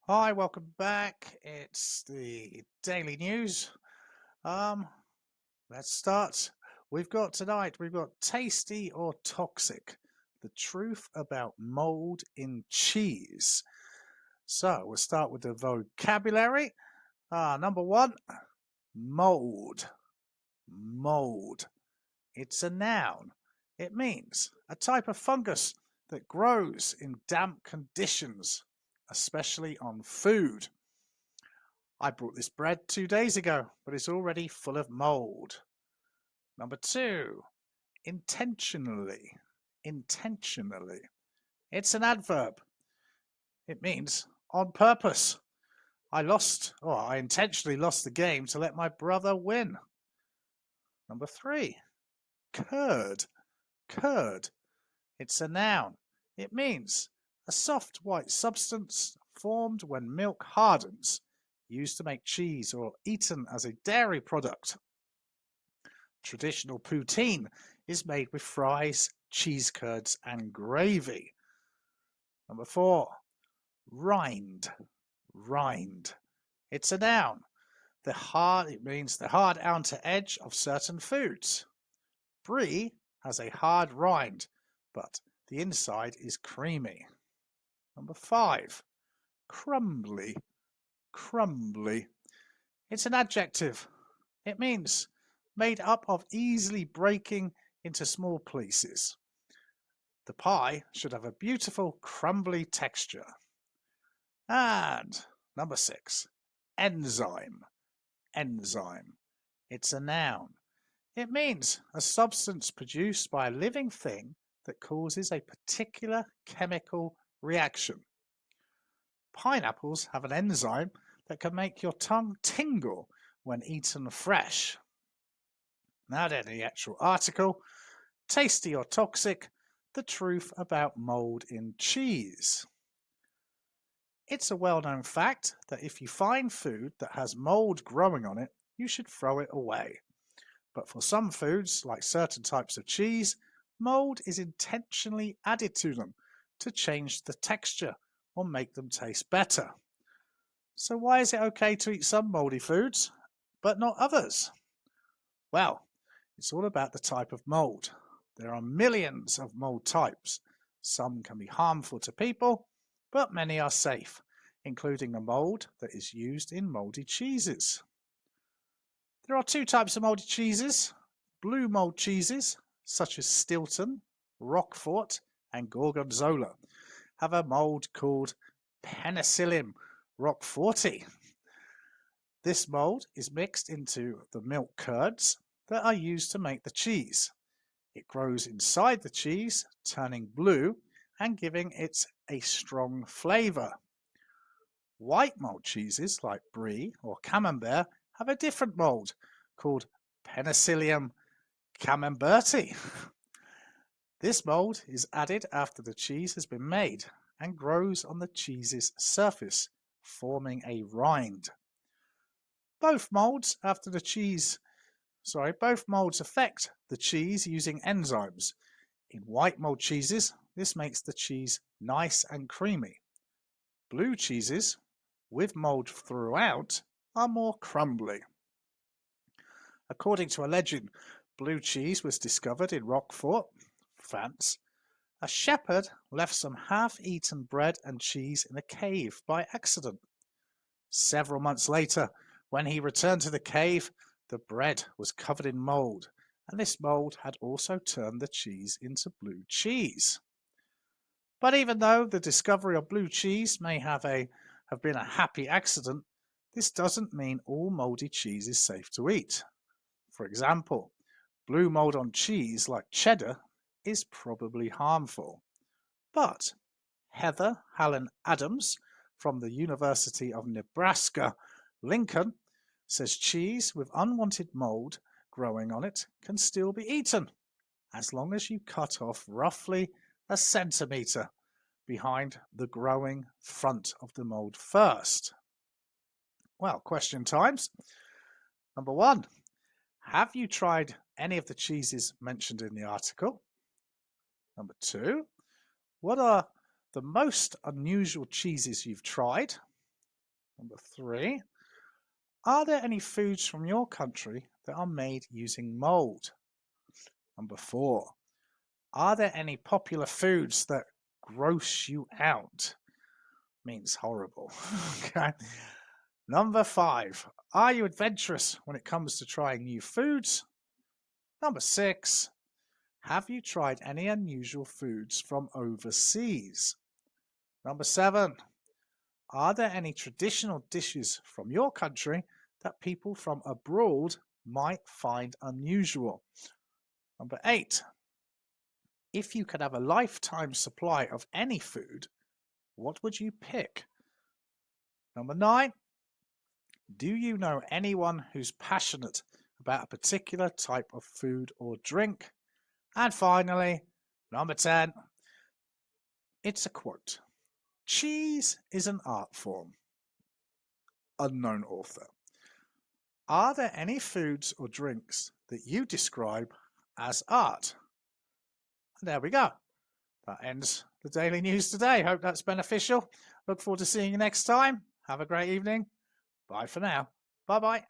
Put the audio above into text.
Hi, welcome back. It's the daily news. Um, let's start. We've got tasty or toxic. The truth about mold in cheese. So we'll start with the vocabulary. Number one, mold. Mold. It's a noun. It means a type of fungus that grows in damp conditions, especially on food. I brought this bread 2 days ago, but it's already full of mold. Number two, intentionally. Intentionally. It's an adverb. It means on purpose. I intentionally lost the game to let my brother win. Number three, curd. Curd. It's a noun. It means a soft white substance formed when milk hardens, used to make cheese or eaten as a dairy product. Traditional poutine is made with fries, cheese curds, and gravy. Number four, rind. Rind. It's a noun. It means the hard outer edge of certain foods. Brie has a hard rind, but the inside is creamy. Number five, crumbly. Crumbly. It's an adjective. It means made up of easily breaking into small pieces. The pie should have a beautiful crumbly texture. And number six, enzyme. Enzyme. It's a noun. It means a substance produced by a living thing that causes a particular chemical reaction. Pineapples have an enzyme that can make your tongue tingle when eaten fresh. Now then, the actual article. Tasty or toxic? The truth about mold in cheese. It's a well-known fact that if you find food that has mold growing on it, you should throw it away. But for some foods, like certain types of cheese, mold is intentionally added to them to change the texture or make them taste better. So why is it okay to eat some moldy foods, but not others? Well, it's all about the type of mold. There are millions of mold types. Some can be harmful to people, but many are safe, including the mold that is used in moldy cheeses. There are two types of moldy cheeses. Blue mold cheeses, such as Stilton, Roquefort, and Gorgonzola, have a mold called Penicillium roqueforti. This mold is mixed into the milk curds that are used to make the cheese. It grows inside the cheese, turning blue and giving it a strong flavour. White mold cheeses like Brie or Camembert have a different mold called Penicillium camemberti. This mold is added after the cheese has been made and grows on the cheese's surface, forming a rind. Both molds after the cheese Both molds affect the cheese using enzymes. In white mold cheeses, this makes the cheese nice and creamy. Blue cheeses, with mold throughout, are more crumbly. According to a legend, blue cheese was discovered in Roquefort, France. A shepherd left some half-eaten bread and cheese in a cave by accident. Several months later, when he returned to the cave, the bread was covered in mold, and this mold had also turned the cheese into blue cheese. But even though the discovery of blue cheese may have been a happy accident, this doesn't mean all moldy cheese is safe to eat. For example, blue mold on cheese like cheddar is probably harmful. But Heather Hallen Adams from the University of Nebraska, Lincoln, says cheese with unwanted mold growing on it can still be eaten, as long as you cut off roughly a centimetre behind the growing front of the mold first. Well, question times. Number one, have you tried any of the cheeses mentioned in the article? Number two, what are the most unusual cheeses you've tried? Number 3. Are there any foods from your country that are made using mould? Number 4. Are there any popular foods that gross you out? Means horrible. Okay. Number 5. Are you adventurous when it comes to trying new foods? Number 6. Have you tried any unusual foods from overseas? Number 7. Are there any traditional dishes from your country that people from abroad might find unusual? Number 8. If you could have a lifetime supply of any food, what would you pick? Number 9. Do you know anyone who's passionate about a particular type of food or drink? And finally, number 10. It's a quote. Cheese is an art form. Unknown author. Are there any foods or drinks that you describe as art? And there we go. That ends the daily news today. Hope that's beneficial. Look forward to seeing you next time. Have a great evening. Bye for now. Bye bye.